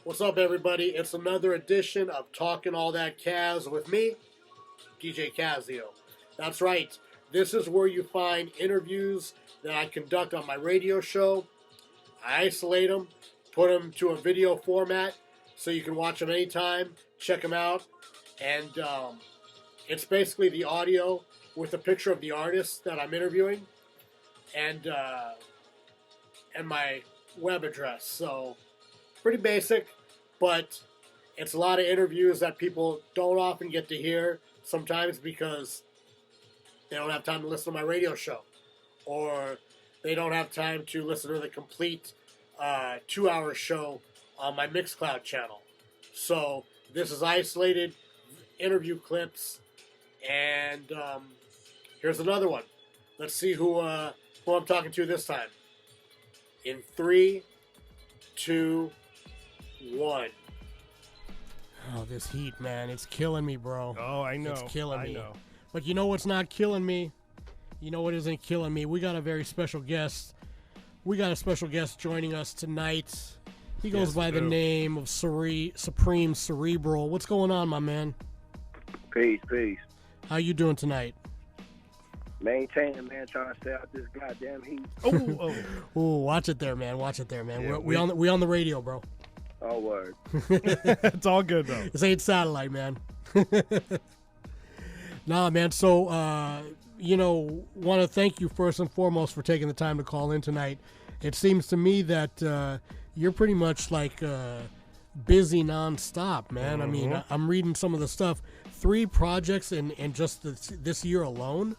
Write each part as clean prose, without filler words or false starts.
What's up, everybody? It's another edition of Talkin All That Kazz with me, DJ Kazzeo. That's right. This is where you find interviews that I conduct on my radio show. I isolate them, put them to a video format so you can watch them anytime, check them out, and it's basically the audio with a picture of the artist that I'm interviewing and my web address. So pretty basic, but it's a lot of interviews that people don't often get to hear sometimes because they don't have time to listen to my radio show, or they don't have time to listen to the complete 2-hour show on my Mixcloud channel. So this is isolated interview clips, and here's another one. Let's see who I'm talking to this time. In 3, 2, 1. Oh, this heat, man. It's killing me, bro. Oh, I know. It's killing me. I know. But you know what's not killing me? You know what isn't killing me? We got a very special guest. We got a special guest joining us tonight. He goes by the name of Supreme Cerebral. What's going on, my man? Peace. How you doing tonight? Maintaining, man. Trying to stay out this goddamn heat. Oh, watch it there, man. Watch it there, man. Yeah, we on the radio, bro. Oh, word. It's all good, though. This ain't satellite, man. Nah, man. So, want to thank you first and foremost for taking the time to call in tonight. It seems to me that you're pretty much like busy nonstop, man. I mean, I'm reading some of the stuff. 3 projects in just this year alone.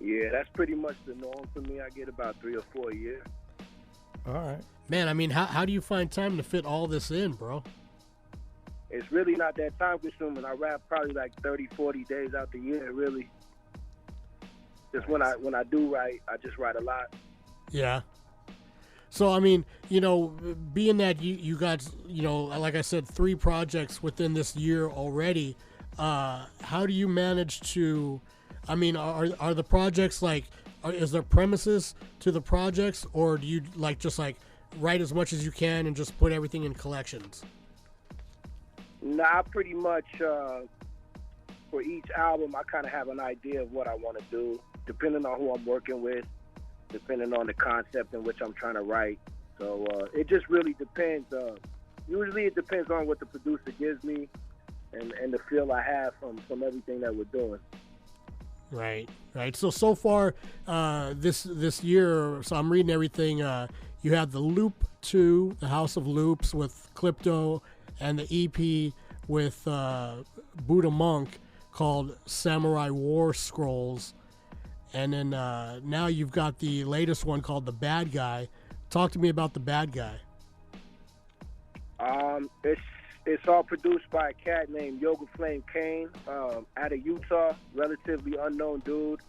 Yeah, that's pretty much the norm for me. I get about 3 or 4 a year. All right. Man, I mean, how do you find time to fit all this in, bro? It's really not that time consuming. I rap probably like 30, 40 days out the year, really. Just when I do write, I just write a lot. Yeah. So, I mean, being that you got, like I said, 3 projects within this year already, how do you manage to, I mean, are the projects is there premises to the projects, or do you just write as much as you can and just put everything in collections? Nah, pretty much for each album, I kind of have an idea of what I want to do, depending on who I'm working with, depending on the concept in which I'm trying to write. So it just really depends. Usually it depends on what the producer gives me and the feel I have from everything that we're doing. Right. So far this year, so I'm reading everything. You have the Loop 2, the House of Loops with Clipto, and the EP with Buddha Monk called Samurai War Scrolls. And then now you've got the latest one called The Bad Guy. Talk to me about The Bad Guy. It's all produced by a cat named Yoga Flame Kane out of Utah, relatively unknown dude.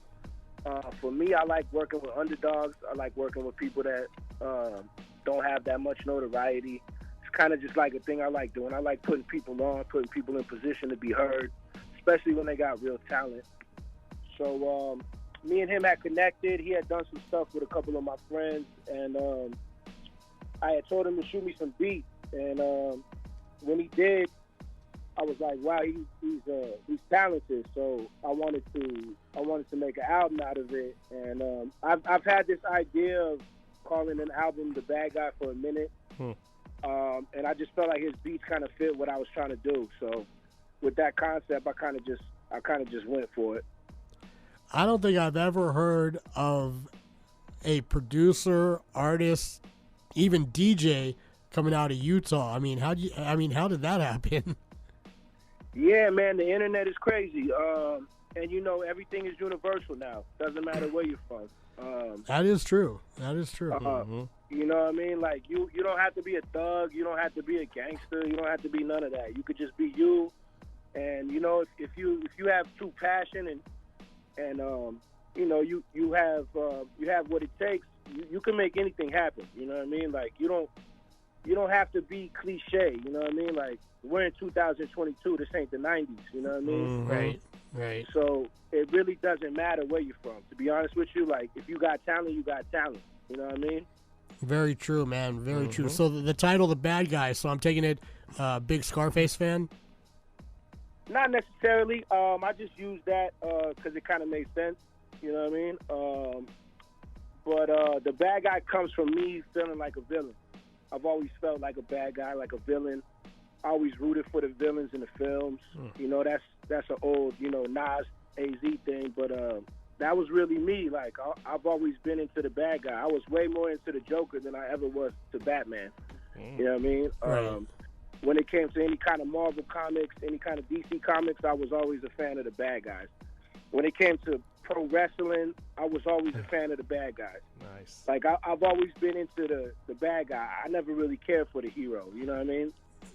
For me, I like working with underdogs. I like working with people that don't have that much notoriety. It's kind of just like a thing I like doing. I like putting people on, putting people in position to be heard, especially when they got real talent. So me and him had connected. He had done some stuff with a couple of my friends, and I had told him to shoot me some beats. And when he did, I was like, wow, he's talented. So I wanted to make an album out of it. And I've had this idea of calling an album The Bad Guy for a minute. And I just felt like his beats kind of fit what I was trying to do. So with that concept, I kind of just went for it. I don't think I've ever heard of a producer, artist, even DJ coming out of Utah. I mean, how did that happen? Yeah, man, the internet is crazy. And everything is universal now. Doesn't matter where you're from. That is true. You know what I mean? Like you don't have to be a thug. You don't have to be a gangster. You don't have to be none of that. You could just be you. And if you have true passion and you have what it takes, you can make anything happen. You know what I mean? Like you don't have to be cliche. You know what I mean? Like we're in 2022. This ain't the 90s. You know what I mean? Right. So it really doesn't matter where you're from. To be honest with you, like if you got talent, you got talent. You know what I mean? Very true, man. Very true. So the title, The Bad Guy. So I'm taking it, big Scarface fan. Not necessarily. I just used that because it kind of made sense. You know what I mean? But the bad guy comes from me feeling like a villain. I've always felt like a bad guy, like a villain. I always rooted for the villains in the films. You know, that's an old, Nas AZ thing. But that was really me. Like, I've always been into the bad guy. I was way more into the Joker than I ever was to Batman. You know what I mean? Right. When it came to any kind of Marvel comics, any kind of DC comics, I was always a fan of the bad guys. When it came to pro wrestling, I was always a fan of the bad guys. Nice. Like, I've always been into the bad guy. I never really cared for the hero. You know what I mean?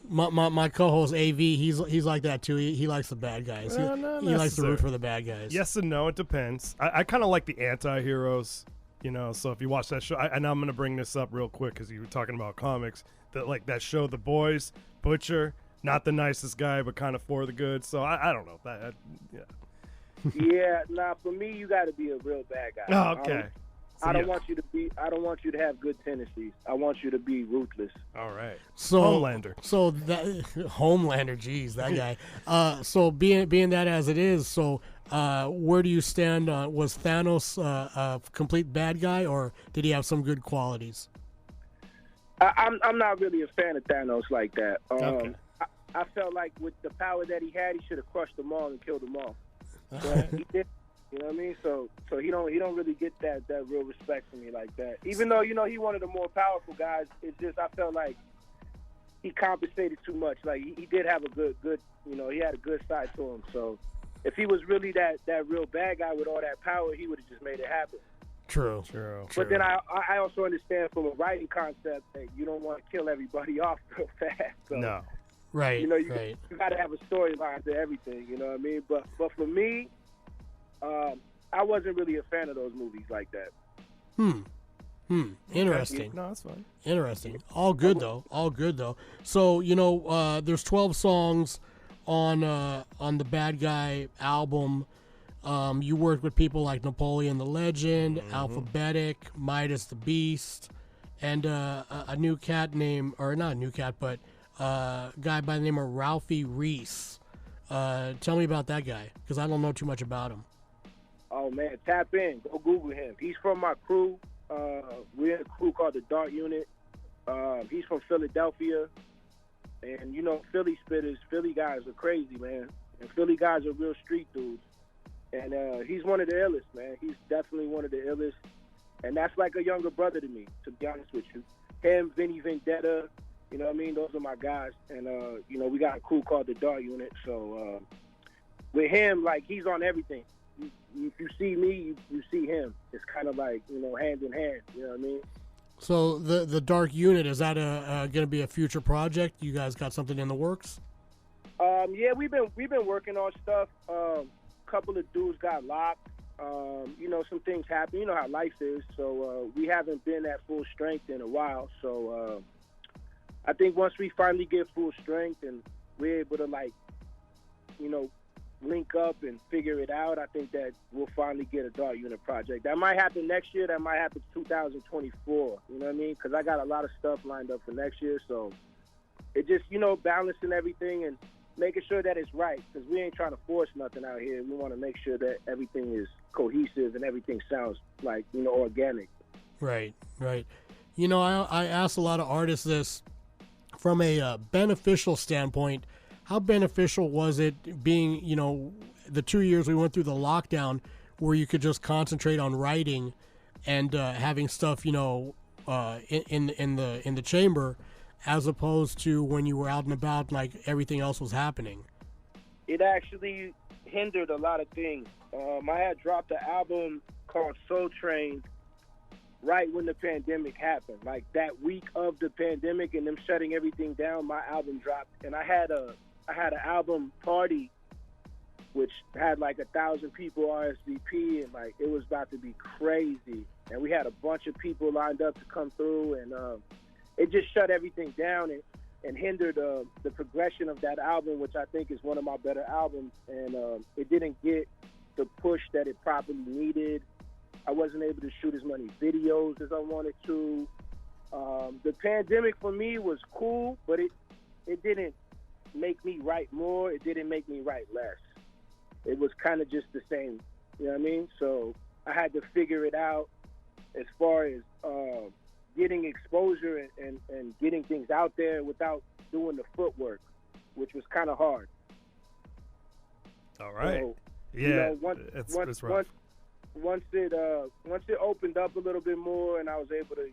My co-host AV, he's like that too. He likes the bad guys. Not He likes to root necessarily. for the bad guys. Yes and no, it depends. I kind of like the anti-heroes, so if you watch that show, and I'm going to bring this up real quick because you were talking about comics, that show The Boys, Butcher, not the nicest guy, but kind of for the good. So I don't know. Yeah, for me, you got to be a real bad guy. Oh, okay. I don't want you to have good tendencies. I want you to be ruthless. All right. So Homelander. So that Homelander, geez, that guy. So being that as it is, so where do you stand? Was Thanos a complete bad guy, or did he have some good qualities? I'm not really a fan of Thanos like that. Okay. I felt like with the power that he had, he should have crushed them all and killed them all. But he did. You know what I mean? So he don't really get that real respect from me like that. Even though he one of the more powerful guys, it's just I felt like he compensated too much. Like he did have a good he had a good side to him. So if he was really that real bad guy with all that power, he would have just made it happen. True. But then I also understand from a writing concept that you don't want to kill everybody off real fast. So, No. Right. You right. got to have a storyline to everything. You know what I mean? But for me, I wasn't really a fan of those movies like that. Interesting. No, that's fine. Interesting. All good though. So there's 12 songs on the Bad Guy album. You worked with people like Napoleon the Legend, Alphabetic, Midas the Beast, and a new cat named, or not a new cat, but a guy by the name of Ralphie Reese. Tell me about that guy, because I don't know too much about him. Oh, man, tap in. Go Google him. He's from my crew. We're in a crew called the Dart Unit. He's from Philadelphia. And, Philly spitters, Philly guys are crazy, man. And Philly guys are real street dudes. And he's one of the illest, man. He's definitely one of the illest. And that's like a younger brother to me, to be honest with you. Him, Vinny Vendetta, you know what I mean? Those are my guys. And, we got a crew called the Dart Unit. So with him, like, he's on everything. If you see me, you see him. It's kind of like, hand in hand. You know what I mean? So the Dark Unit, is that going to be a future project? You guys got something in the works? Yeah, we've been working on stuff. Couple of dudes got locked. Some things happen. You know how life is. So we haven't been at full strength in a while. So I think once we finally get full strength and we're able to link up and figure it out, I think that we'll finally get a Dark Unit project. That might happen next year. That might happen 2024. You know what I mean? Because I got a lot of stuff lined up for next year. So it just, balancing everything and making sure that it's right, because we ain't trying to force nothing out here. We want to make sure that everything is cohesive and everything sounds like, organic. Right. I asked a lot of artists this from a beneficial standpoint. How beneficial was it being, the 2 years we went through the lockdown where you could just concentrate on writing and having stuff, in the chamber, as opposed to when you were out and about, like everything else was happening? It actually hindered a lot of things. I had dropped an album called Soul Train right when the pandemic happened. Like that week of the pandemic and them shutting everything down, my album dropped. And I had an album party which had like 1,000 people RSVP, and like it was about to be crazy. And we had a bunch of people lined up to come through, and it just shut everything down and hindered the progression of that album, which I think is one of my better albums. And it didn't get the push that it probably needed. I wasn't able to shoot as many videos as I wanted to. The pandemic for me was cool, but it didn't make me write more. It didn't make me write less. It was kind of just the same. You know what I mean? So I had to figure it out as far as getting exposure and getting things out there without doing the footwork, which was kind of hard. All right. So, yeah. You know, It's rough. Once it opened up a little bit more and I was able to,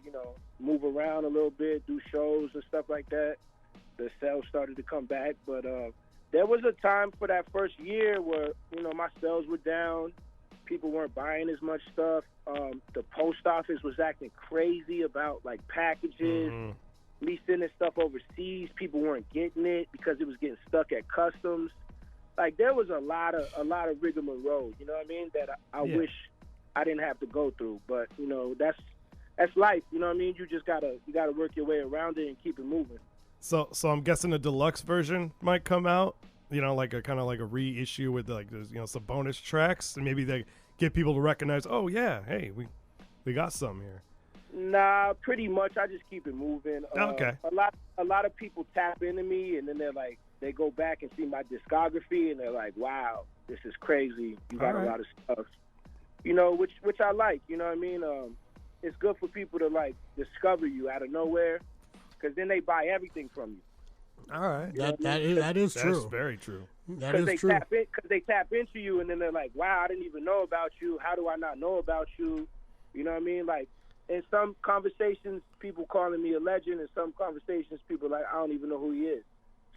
move around a little bit, do shows and stuff like that, the sales started to come back. But there was a time for that first year where, my sales were down. People weren't buying as much stuff. The post office was acting crazy about, like, packages. Mm-hmm. Me sending stuff overseas, people weren't getting it because it was getting stuck at customs. Like, there was a lot of rigmarole, you know what I mean, that I wish I didn't have to go through. But, that's life, you know what I mean? You just gotta work your way around it and keep it moving. So I'm guessing a deluxe version might come out, like a kind of like a reissue with like some bonus tracks, and maybe they get people to recognize, oh yeah, hey, we got some here. Nah, pretty much I just keep it moving. Okay. A lot of people tap into me and then they're like, they go back and see my discography and they're like, wow, this is crazy. You got a lot of stuff, which I like. You know what I mean? It's good for people to like discover you out of nowhere, because then they buy everything from you. All right, that is true. That's very true. That is true. Because they tap into you and then they're like, wow, I didn't even know about you. How do I not know about you? You know what I mean? Like, in some conversations, people calling me a legend. In some conversations, people like, I don't even know who he is.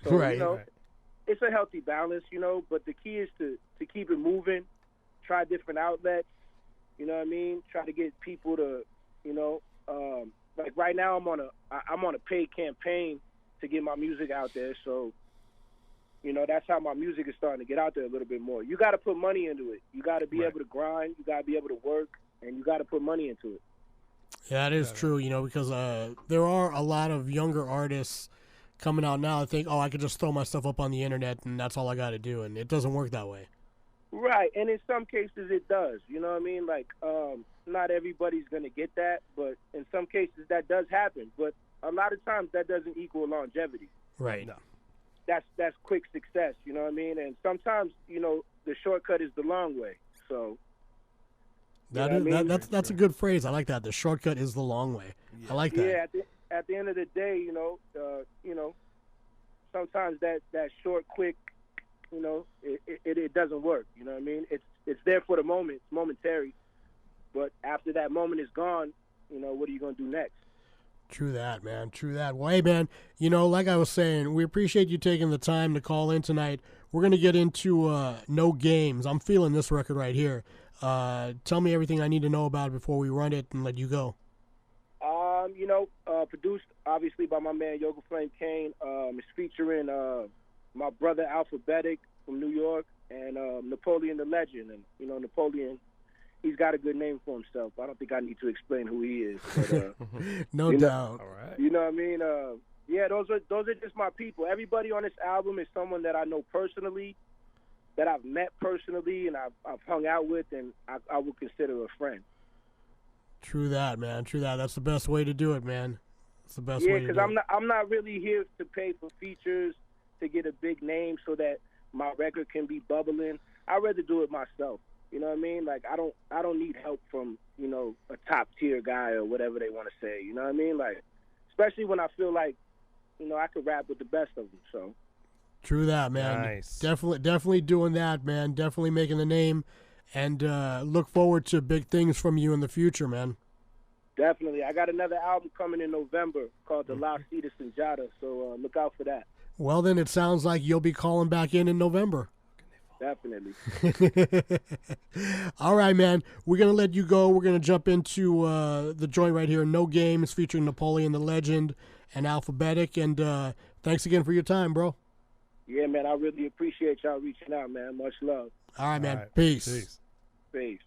So, right. It's a healthy balance, but the key is to keep it moving, try different outlets, you know what I mean? Try to get people to, like right now I'm on a paid campaign to get my music out there. So, that's how my music is starting to get out there a little bit more. You got to put money into it. You got to be able to grind. You got to be able to work, and you got to put money into it. Yeah, that is true, because there are a lot of younger artists coming out now that think, oh, I could just throw my stuff up on the internet and that's all I got to do, and it doesn't work that way. Right, and in some cases it does, you know what I mean? Like, not everybody's going to get that, but in some cases that does happen. But a lot of times that doesn't equal longevity. Right. No. That's quick success, you know what I mean? And sometimes, the shortcut is the long way, so... That's a good phrase. I like that. The shortcut is the long way. Yeah. I like that. Yeah, at the end of the day, sometimes that short, quick, it doesn't work. You know what I mean? It's there for the moment. It's momentary. But after that moment is gone, what are you going to do next? True that, man. True that. Well, hey, man, like I was saying, we appreciate you taking the time to call in tonight. We're going to get into No Games. I'm feeling this record right here. Tell me everything I need to know about it before we run it and let you go. Produced obviously by my man Yoga Flame Kane. It's featuring my brother Alphabetic from New York and Napoleon the Legend. And Napoleon, he's got a good name for himself. I don't think I need to explain who he is. But, no doubt. All right. You know what I mean? Yeah, those are just my people. Everybody on this album is someone that I know personally, that I've met personally, and I've hung out with, and I would consider a friend. True that, man. True that. That's the best way to do it, man. It's the best way to do it. Yeah, because I'm not really here to pay for features to get a big name so that my record can be bubbling. I'd rather do it myself. You know what I mean? Like, I don't need help from, a top tier guy or whatever they want to say. You know what I mean? Like, especially when I feel like, I could rap with the best of them. So. True that, man. Nice. Definitely doing that, man. Definitely making the name, and look forward to big things from you in the future, man. Definitely. I got another album coming in November called The La Cita Senjata, so look out for that. Well, then it sounds like you'll be calling back in November. Definitely. All right, man. We're going to let you go. We're going to jump into the joint right here, No Games, featuring Napoleon the Legend and Alphabetic, and thanks again for your time, bro. Yeah, man, I really appreciate y'all reaching out, man. Much love. All right, man. Peace. Peace.